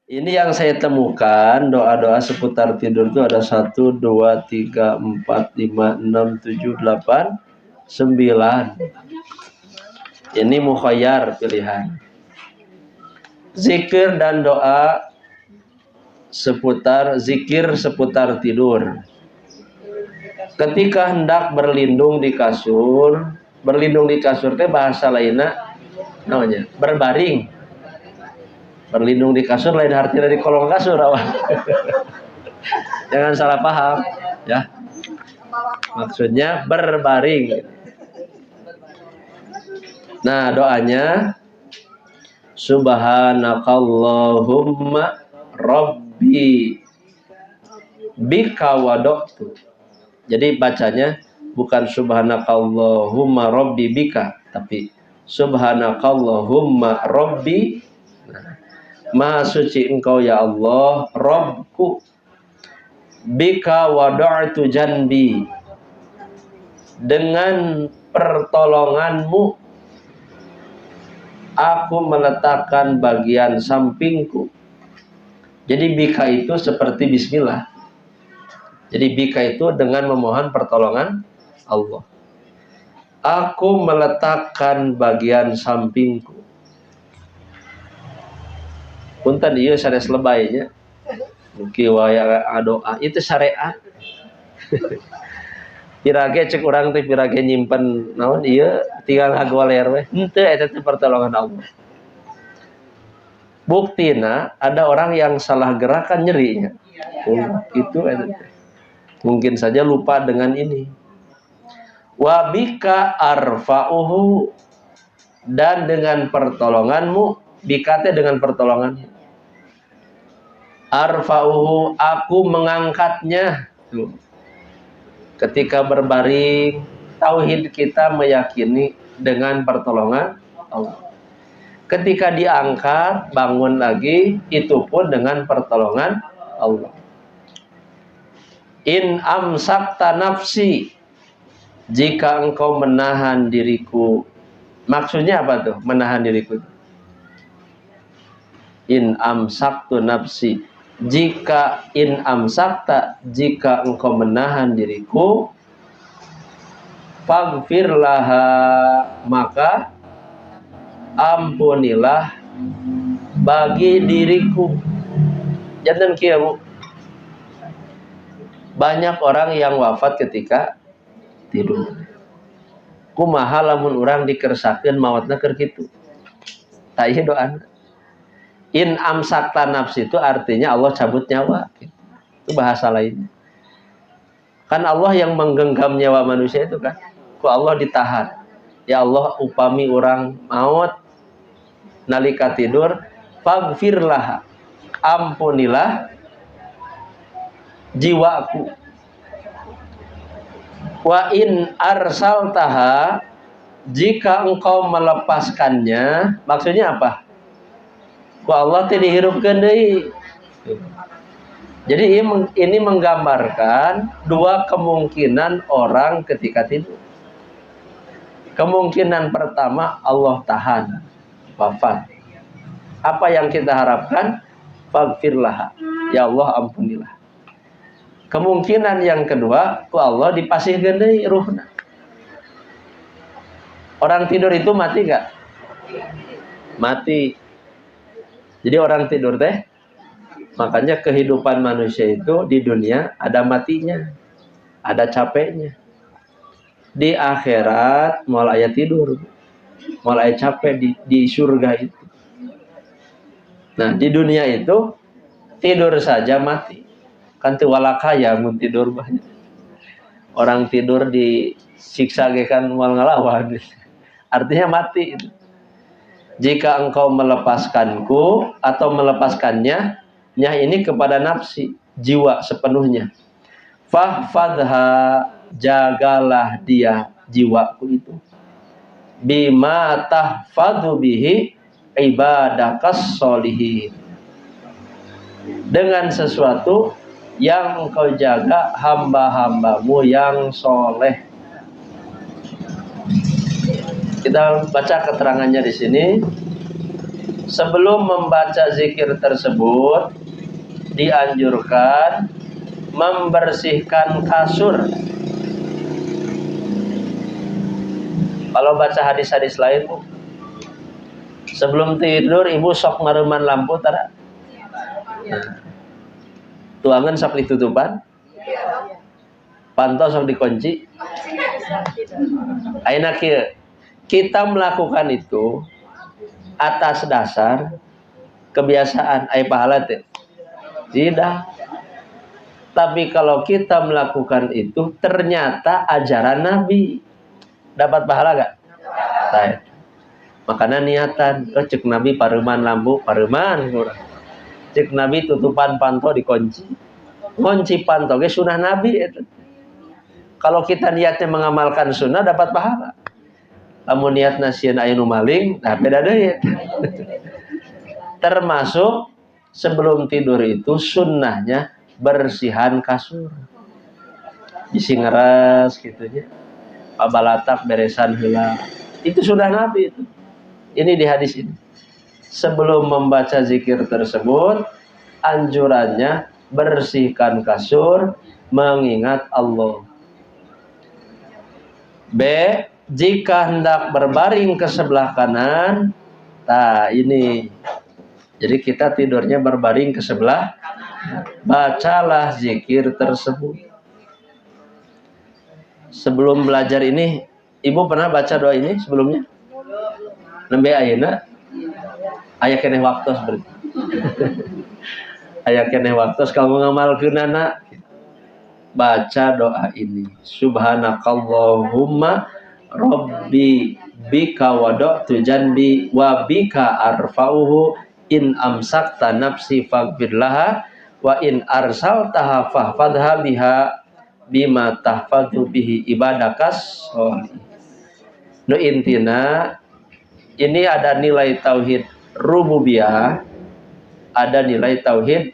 Ini yang saya temukan doa-doa seputar tidur itu ada 1, 2, 3, 4, 5, 6, 7, 8, 9. Ini mukhayyar pilihan. Zikir dan doa zikir seputar tidur. Ketika hendak berlindung di kasur teh bahasa lainnya namanya berbaring. Berlindung di kasur lain artinya di kolong kasur awak. Jangan salah paham ya. Maksudnya berbaring. Nah, doanya Subhanakallahumma Rabbi bika wadoktu. Jadi bacanya bukan Subhanakallahumma Rabbi bika, tapi Subhanakallahumma Rabbi. Maha suci engkau ya Allah, Rabbku. Bika wada'tu janbi. Dengan pertolonganmu aku meletakkan bagian sampingku. Jadi bika itu seperti bismillah. Jadi bika itu dengan memohon pertolongan Allah. Aku meletakkan bagian sampingku. Punten ieu sanes lebaynya. Mugi waya doa itu syariat. Pirage cek urang teh pirage nyimpen naon ieu tinggal ngagoler we. Henteu eta teh pertolongan Allah. Buktina ada orang yang salah gerakan nyerinya. Itu eta teh. Mungkin saja lupa dengan ini. Wa bika arfa'uhu, dan dengan pertolonganmu, bika teh dengan pertolonganmu. Arfa'uhu, aku mengangkatnya. Tuh. Ketika berbaring, tauhid kita meyakini dengan pertolongan Allah. Ketika diangkat, bangun lagi, itu pun dengan pertolongan Allah. In amsakta nafsi, jika engkau menahan diriku. Maksudnya apa tuh menahan diriku? In amsaktu nafsi, jika in amsakta, jika engkau menahan diriku, faghfir laha, maka ampunilah bagi diriku. Jangan kieu Bu. Banyak orang yang wafat ketika tidur. Kumaha lamun urang dikersakeun maotna keur kitu. Tah ieu doana. In amsakta nafsi itu artinya Allah cabut nyawa. Itu bahasa lainnya. Kan Allah yang menggenggam nyawa manusia itu kan. Ku Allah ditahan. Ya Allah upami urang maut nalika tidur, faghfirlah, ampunilah jiwaku. Wa in arsaltaha, jika engkau melepaskannya, maksudnya apa? Ku Allah teh dihirupkeun deui. Jadi ini menggambarkan dua kemungkinan orang ketika tidur. Kemungkinan pertama Allah tahan, wafat. Apa yang kita harapkan? Faghfirlah, ya Allah ampunilah. Kemungkinan yang kedua, ku Allah dipasihkeun deui ruhna. Orang tidur itu mati gak? Mati. Jadi orang tidur teh, makanya kehidupan manusia itu di dunia ada matinya, ada capeknya. Di akhirat mulai tidur, mulai capek di surga itu. Nah di dunia itu tidur saja mati. Kan teu walakaya mun tidur banyak. Orang tidur disiksa ge kan moal ngalawan. Artinya mati. Jika engkau melepaskanku atau melepaskannya, nyah ini kepada nafsi, jiwa sepenuhnya. Fahfadha, jagalah dia jiwaku itu. Bima tahfadhu bihi ibadakas sholihin. Dengan sesuatu yang engkau jaga hamba-hambamu yang soleh. Kita baca keterangannya di sini. Sebelum membaca zikir tersebut dianjurkan membersihkan kasur. Kalau baca hadis-hadis lain, Bu, sebelum tidur ibu sok ngareman lampu tara. Nah, tuangan sok ditutupan, pantau sok dikunci. Ayeuna kieu, kita melakukan itu atas dasar kebiasaan, aya pahala teh? Tidak. Tapi kalau kita melakukan itu ternyata ajaran Nabi, dapat pahala gak? Baik. Makanya niatan, cek Nabi pareman lampu, pareman. Cek Nabi tutupan panto dikunci. Kunci panto ge sunah Nabi itu. Kalau kita niatnya mengamalkan sunnah dapat pahala. Lamun niatna sieun aya nu maling, nah beda deui. Termasuk sebelum tidur itu sunnahnya bersihan kasur. Isi ngeras gitu ya. Pabalatak beresan heula. Itu sunnah Nabi itu. Ini di hadis ini. Sebelum membaca zikir tersebut, anjurannya bersihkan kasur mengingat Allah. B. Jika hendak berbaring ke sebelah kanan, nah ini. Jadi kita tidurnya berbaring ke sebelah, bacalah zikir tersebut. Sebelum belajar ini, ibu pernah baca doa ini sebelumnya? Nembe ayeuna aya keneh waktos berarti. Aya keneh waktos kamu ngamalkeunana. Baca doa ini. Subhanakallahumma rabbi bika wada'tu janbi wa bika arfa'uhu in amsakta nafsi faghfir laha wa in arsaltaha fahfadha biha bima tahfadhu bihi ibadakas sholih. Nu intina ini ada nilai tauhid rububiyah, ada nilai tauhid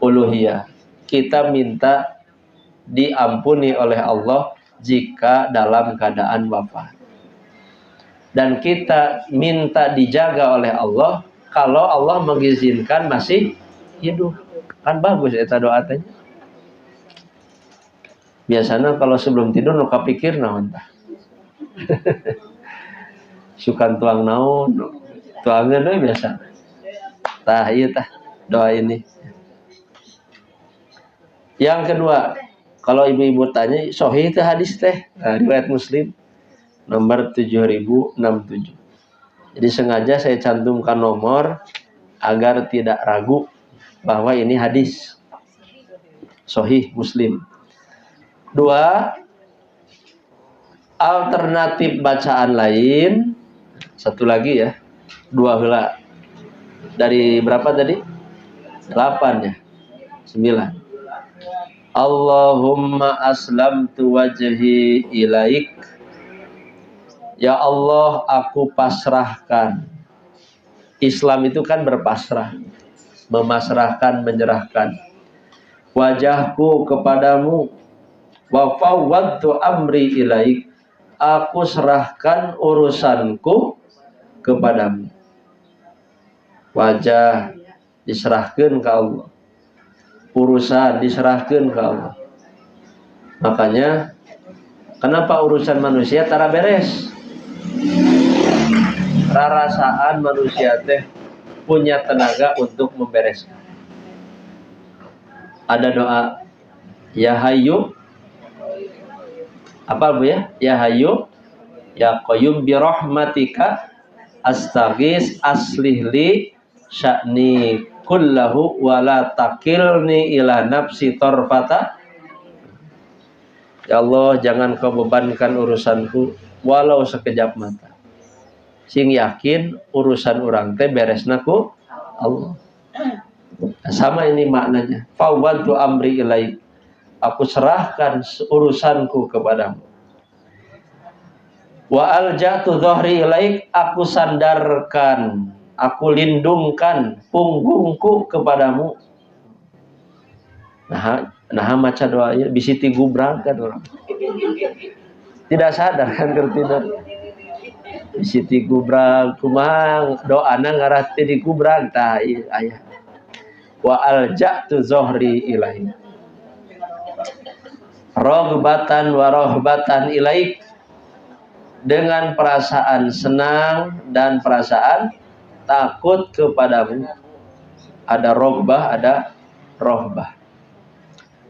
uluhiyah. Kita minta diampuni oleh Allah jika dalam keadaan wafat. Dan kita minta dijaga oleh Allah kalau Allah mengizinkan masih hidup. Kan bagus eta doa teh. Biasanya kalau sebelum tidur nu kapikir naon tah. Sukan tuang naon, tuangeun we biasa. Tah ieu tah doa ini. Yang kedua, kalau ibu-ibu tanya, sahih itu hadis teh, riwayat Muslim nomor 7067. Jadi sengaja saya cantumkan nomor agar tidak ragu bahwa ini hadis sahih Muslim. Dua, alternatif bacaan lain, satu lagi ya, dua heula. Dari berapa tadi? 8 ya, 9. Allahumma aslamtu wajhi ilaik. Ya Allah, aku pasrahkan. Islam itu kan berpasrah, memasrahkan, menyerahkan wajahku kepadamu. Wa fawwadtu amri ilaik. Aku serahkan urusanku kepadamu. Wajah diserahkan ke Allah, urusan diserahkan ke Allah. Makanya kenapa urusan manusia tara beres? Rarasaan manusia teh punya tenaga untuk membereskan. Ada doa ya hayyu, apa Bu ya? Ya hayyu ya qayyum bi rahmatika astaghis aslih li sya'ni kullahu wala takilni ila nafsi torfata. Ya Allah, jangan kau bebankan urusanku walau sekejap mata. Sing yakin urusan orang teh beresna ku Allah. Sama ini maknanya. Fawwadtu amri ilaik. Aku serahkan urusanku kepadamu. Wa alja'tu dhahri ilaik. Aku sandarkan, aku lindungkan punggungku kepadamu. Nah maca doanya bisi tigubrak kan orang. Tidak sadar kan kertidur. Siti kubrag kumang doana ngarah ti di kubrag tah aya wa alja'tu zohri ilaih rogbatan wa rohbatan ilaik, dengan perasaan senang dan perasaan takut kepadamu. Ada rogbah, ada rohbah.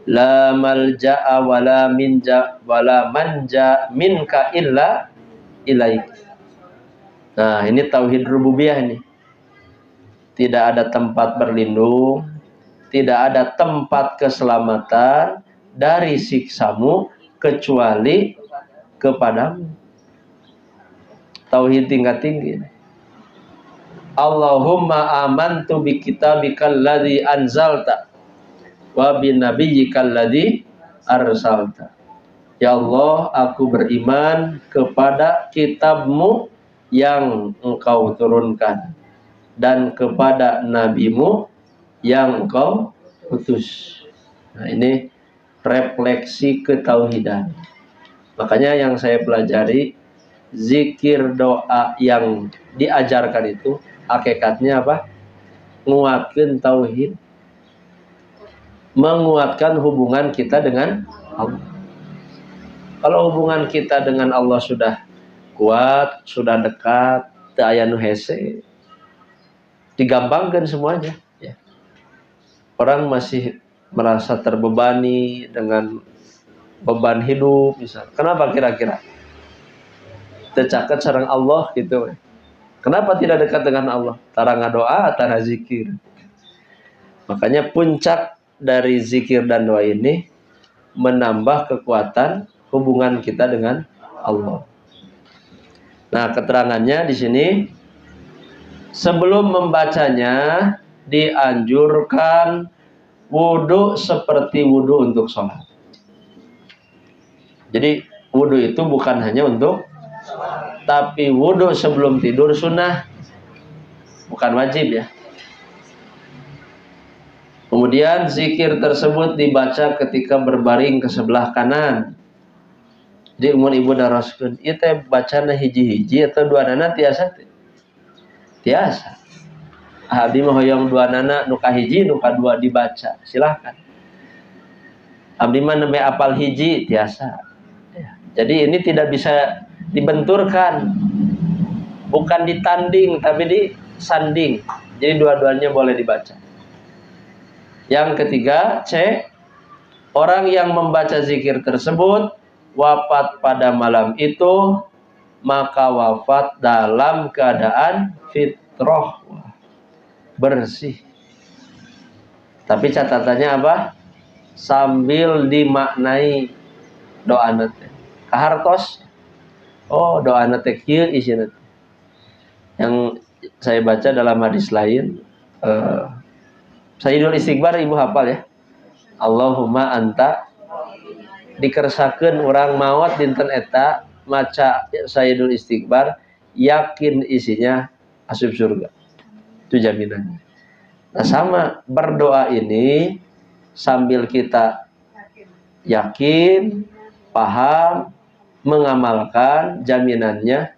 La malja'a wala minja wala manja minka illa ilaik. Nah, ini tauhid rububiyah ini. Tidak ada tempat berlindung, tidak ada tempat keselamatan dari siksamu kecuali kepadamu. Tauhid tingkat tinggi. Allahumma amantu bi kitabikal ladzi anzalta wa bi nabiyyikal ladzi arsalta. Ya Allah, aku beriman kepada kitabmu yang engkau turunkan dan kepada nabimu yang engkau utus. Nah, ini refleksi ketauhidan. Makanya yang saya pelajari, zikir doa yang diajarkan itu hakikatnya apa? Menguatkan tauhid, menguatkan hubungan kita dengan Allah. Kalau hubungan kita dengan Allah sudah kuat, sudah dekat, teu aya nu hese, digampangkan semuanya ya. Orang masih merasa terbebani dengan beban hidup misal. Kenapa kira-kira? Tercaket sareng Allah gitu. Kenapa tidak dekat dengan Allah? Tara ngadoa, tara zikir. Makanya puncak dari zikir dan doa ini menambah kekuatan hubungan kita dengan Allah. Nah, keterangannya di sini, sebelum membacanya dianjurkan wudu seperti wudu untuk sholat. Jadi wudu itu bukan hanya untuk, tapi wudu sebelum tidur sunnah, bukan wajib ya. Kemudian zikir tersebut dibaca ketika berbaring ke sebelah kanan. Jadi umur ibu daraskeun, ieu teh bacana hiji-hiji atau duanana tiasa teh? Tiasa. Abdi mah hoyong duanana nu kahiji nu kadua dibaca, silahkan. Abdi mah nembe apal hiji tiasa. Jadi ini tidak bisa dibenturkan, bukan ditanding tapi disanding. Jadi dua-duanya boleh dibaca. Yang ketiga, C, orang yang membaca zikir tersebut wafat pada malam itu, maka wafat dalam keadaan fitrah, bersih. Tapi catatannya apa? Sambil dimaknai doa nate. Kahartos, oh doa nate kieu isina. Yang saya baca dalam hadis lain, Sayyidul Istighfar ibu hafal ya. Allahumma anta, dikersakeun urang maot dinten eta maca Sayyidul Istighfar, yakin isinya asup surga. Itu jaminannya. Nah, sama berdoa ini sambil kita yakin, paham, mengamalkan, jaminannya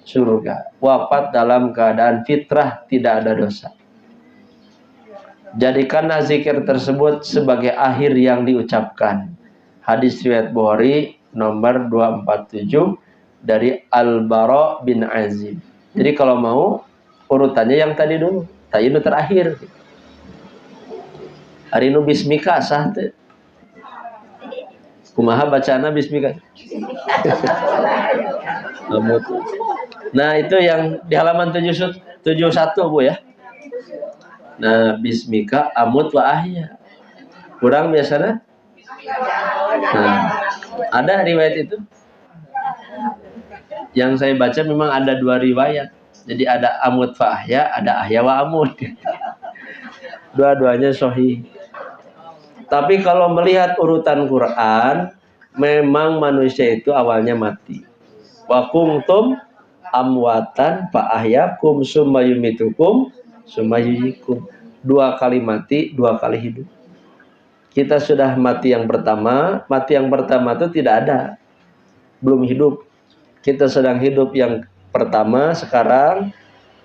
surga. Wafat dalam keadaan fitrah, tidak ada dosa. Jadikanlah zikir tersebut sebagai akhir yang diucapkan. Hadis riwayat Bukhari nomor 247 dari Al-Bara bin Azib. Jadi kalau mau urutannya yang tadi dulu, tadi itu terakhir. Hari nu bismika sah teh. Kumaha bacana bismika? Nah, itu yang di halaman 71 Bu ya. Nah, bismika amut wa ahya. Kurang biasanya? Nah, ada riwayat itu. Yang saya baca memang ada dua riwayat. Jadi ada amut wa ahya, ada ahya wa amut. Dua-duanya sahih. Tapi kalau melihat urutan Quran, memang manusia itu awalnya mati. Wa kuntum amwatan fa ahyakum summa yumitukum summa yuhyikum. Dua kali mati, dua kali hidup. Kita sudah mati yang pertama. Mati yang pertama itu tidak ada, belum hidup. Kita sedang hidup yang pertama sekarang,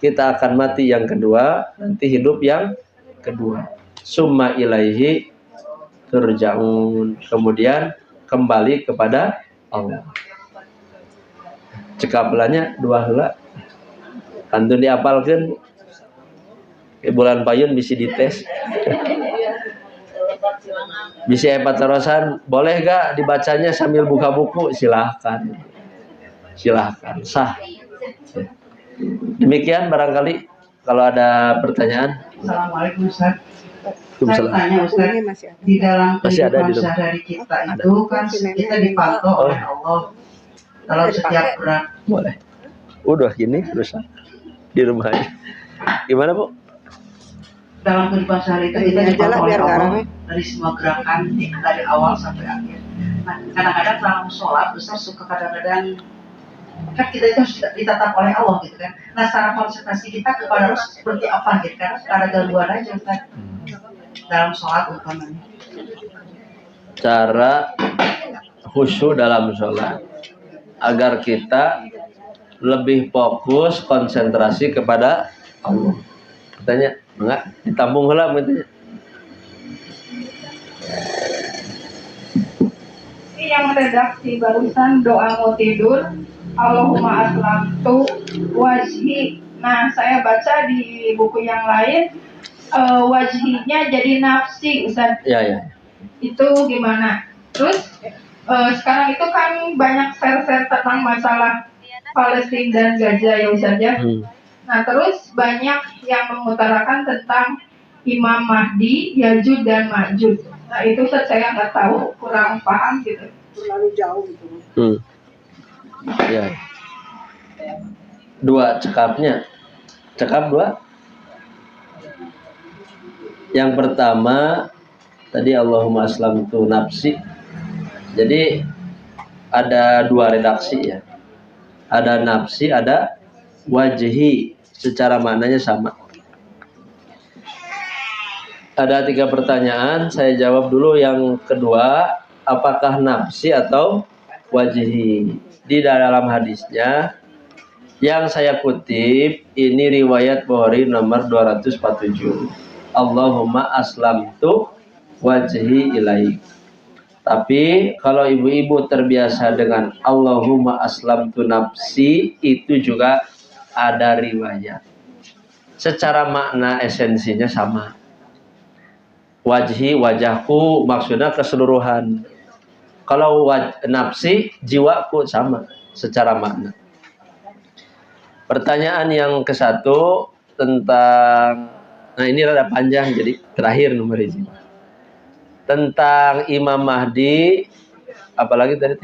kita akan mati yang kedua, nanti hidup yang kedua. Summa ilaihi turja'un. Kemudian kembali kepada Allah. Cekaplannya dua heula. Kantun diapalkeun. Bulan payun bisa dites. Bisa hebat terusan, boleh gak dibacanya sambil buka buku? Silahkan. Silahkan, sah. Demikian barangkali kalau ada pertanyaan. Assalamualaikum Ustaz. Saya tanya Ustaz, di dalam kehidupan sehari kita itu kan kita dipantau oleh Allah dalam setiap gerak. Boleh. Udah gini rusak di rumahnya. Gimana Bu? Dalam kehidupan sehari itu kita dipantau oleh Allah dari semua gerakan dari awal sampai akhir. Nah, kadang-kadang selama sholat Ustaz suka kadang-kadang kan kita itu harus ditatap oleh Allah gitu kan. Nah, secara konsentrasi kita kepada Allah seperti apa gitu kan? Ada gangguan aja Ustaz dalam sholat utamanya. Cara khusyuk dalam sholat agar kita lebih fokus konsentrasi kepada Allah. Tanya, enggak ditampung heula gitu. Yang redaksi barusan doa mau tidur, Allahumma aslamtu wajhi. Nah, saya baca di buku yang lain wajhinya jadi nafsi, Ustaz. Ya. Itu gimana? Terus sekarang itu kan banyak share-share tentang masalah Palestina dan Gaza ya Ustaz ya. Nah, terus banyak yang mengutarakan tentang Imam Mahdi, Yajud dan Majud. Nah, itu saya nggak tahu, kurang paham gitu. Terlalu jauh itu. Ya. Dua cekapnya. Cekap dua. Yang pertama tadi Allahumma aslamtu nafsi. Jadi ada dua redaksi ya. Ada nafsi, ada wajhi. Secara maknanya sama. Ada 3 pertanyaan, saya jawab dulu yang kedua, apakah nafsi atau wajhi? Di dalam hadisnya yang saya kutip ini riwayat Bukhari nomor 247. Allahumma aslamtu wajhi ilaik. Tapi kalau ibu-ibu terbiasa dengan Allahumma aslamtu nafsi, itu juga ada riwayat. Secara makna esensinya sama. Wajhi, wajahku maksudnya keseluruhan. Kalau nafsi, jiwaku sama secara makna. Pertanyaan yang ke-1 tentang, nah ini rada panjang jadi terakhir nomor ini. Tentang Imam Mahdi, apalagi tadi?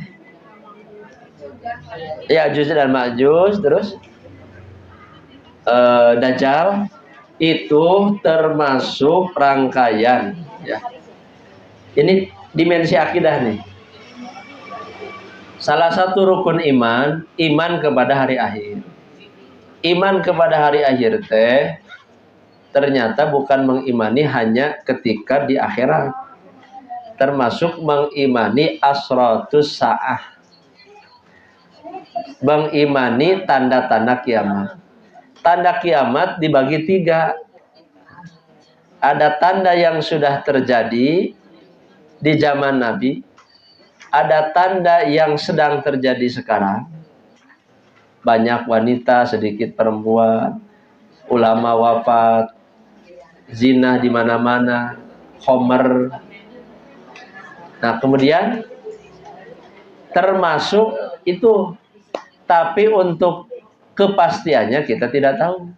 Ya, Ya'juj dan Ma'juj, terus Dajjal itu termasuk rangkaian ya. Ini dimensi akidah nih. Salah satu rukun iman, iman kepada hari akhir. Iman kepada hari akhir teh ternyata bukan mengimani hanya ketika di akhirat. Termasuk mengimani asratus sa'ah. Mengimani tanda-tanda kiamat. Tanda kiamat dibagi 3. Ada tanda yang sudah terjadi di zaman Nabi. Ada tanda yang sedang terjadi sekarang. Banyak wanita, sedikit perempuan. Ulama wafat. Zina di mana-mana. Khomer. Nah, kemudian termasuk itu. Tapi untuk kepastiannya kita tidak tahu.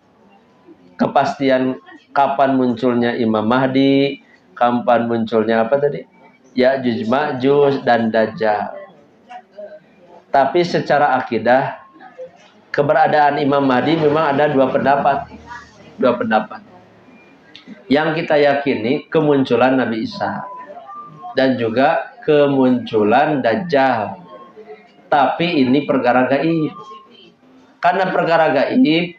Kepastian kapan munculnya Imam Mahdi, kapan munculnya apa tadi? Ya'juj Ma'juj dan Dajjal. Tapi secara akidah keberadaan Imam Mahdi memang ada 2 pendapat. 2 pendapat. Yang kita yakini kemunculan Nabi Isa dan juga kemunculan Dajjal. Tapi ini perkara gaib. Karena perkara gaib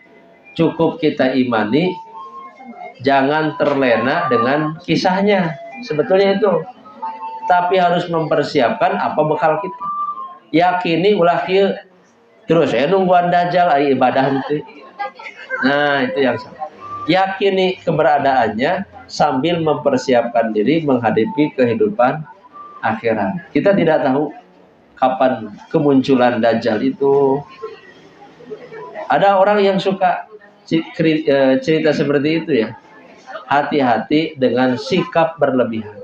cukup kita imani, jangan terlena dengan kisahnya. Sebetulnya itu. Tapi harus mempersiapkan apa bekal kita. Yakini ulah kieu. Terus nungguan dajjal ari ibadah henteu. Nah, itu yang salah. Yakini keberadaannya sambil mempersiapkan diri menghadapi kehidupan akhirat. Kita tidak tahu kapan kemunculan dajjal itu. Ada orang yang suka cerita seperti itu ya. Hati-hati dengan sikap berlebihan.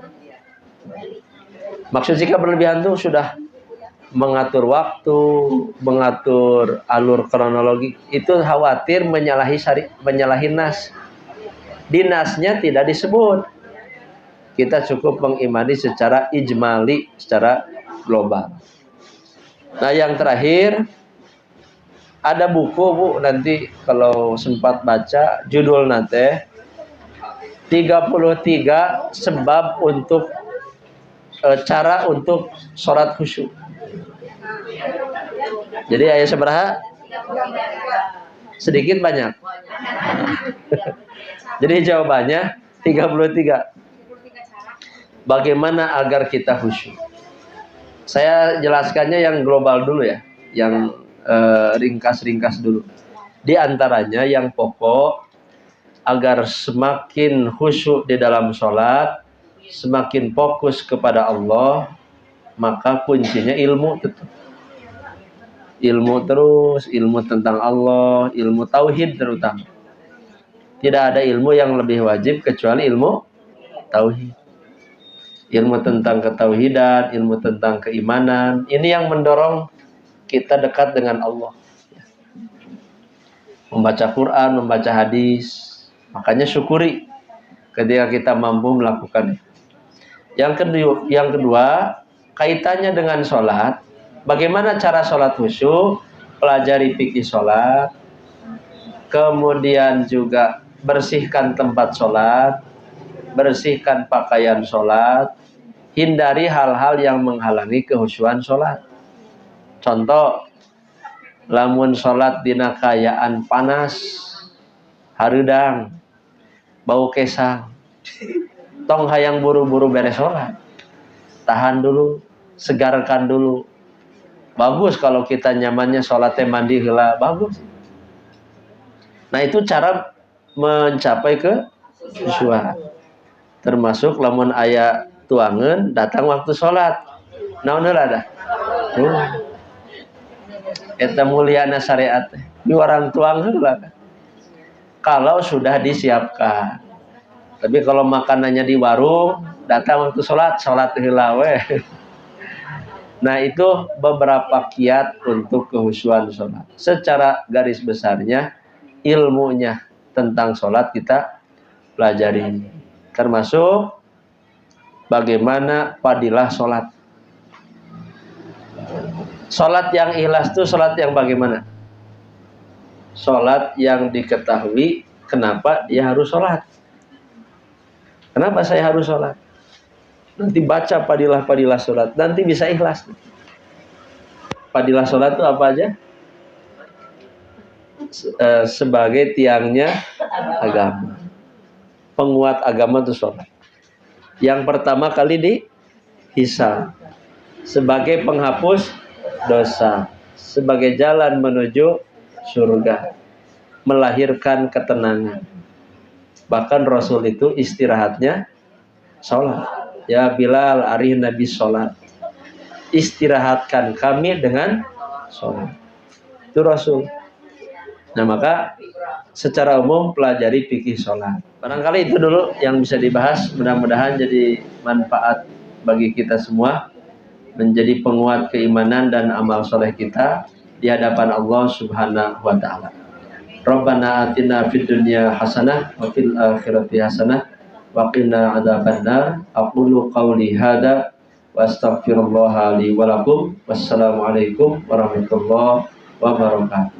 Maksud sikap berlebihan itu sudah mengatur waktu, mengatur alur kronologi, itu khawatir menyalahi nas. Di nasnya tidak disebut. Kita cukup mengimani secara ijmali, secara global. Nah, yang terakhir ada buku Bu, nanti kalau sempat baca judul nanti 33 sebab untuk cara untuk sholat khusyuk. Jadi ayat seberapa? Sedikit banyak. Jadi jawabannya 33. Bagaimana agar kita khusyuk? Saya jelaskannya yang global dulu ya, yang ringkas-ringkas dulu. Di antaranya yang pokok, agar semakin khusyuk di dalam sholat, semakin fokus kepada Allah, maka kuncinya ilmu tetap. Ilmu terus, ilmu tentang Allah, ilmu tauhid terutama. Tidak ada ilmu yang lebih wajib kecuali ilmu tauhid. Ilmu tentang ketauhidan, ilmu tentang keimanan, ini yang mendorong kita dekat dengan Allah. Membaca Quran, membaca hadis. Makanya syukuri ketika kita mampu melakukan itu. Yang kedua, kaitannya dengan sholat. Bagaimana cara sholat khusyuk? Pelajari fikih sholat. Kemudian juga bersihkan tempat sholat. Bersihkan pakaian sholat. Hindari hal-hal yang menghalangi kehusyuan sholat. Contoh, lamun sholat dina kayaan panas, hareudang, bau kesang, tong hayang buru-buru beres sholat, tahan dulu, segarkan dulu. Bagus kalau kita nyamannya sholatnya mandi heula, bagus. Nah, itu cara mencapai khusyuan. Termasuk lamun aya tuangan datang waktu sholat, naon heula dah? Eta muliana syariat. Di orang tuang heula. Kalau sudah disiapkan. Tapi kalau makanannya di warung, datang waktu sholat heula we. Nah, itu beberapa kiat untuk kehusyuan sholat. Secara garis besarnya, ilmunya tentang sholat kita pelajari. Termasuk bagaimana fadilah sholat. Sholat yang ikhlas itu sholat yang bagaimana? Sholat yang diketahui kenapa dia harus sholat. Kenapa saya harus sholat? Nanti baca padilah sholat, nanti bisa ikhlas. Padilah sholat itu apa aja? Sebagai tiangnya agama. Penguat agama itu sholat. Yang pertama kali dihisab. Sebagai penghapus dosa. Sebagai jalan menuju surga. Melahirkan ketenangan. Bahkan Rasul itu istirahatnya sholat. Ya Bilal, ari Nabi sholat. Istirahatkan kami dengan sholat. Itu Rasul. Nah, maka secara umum pelajari fikih sholat. Barangkali itu dulu yang bisa dibahas. Mudah-mudahan jadi manfaat bagi kita semua. Menjadi penguat keimanan dan amal soleh kita di hadapan Allah Subhanahu wa ta'ala. Rabbana atina fid dunya hasanah wa fil akhirati hasanah wa qina adzabannar. Aqulu qawli hadza wa astaghfirullah li wa lakum. Wassalamualaikum warahmatullahi wabarakatuh.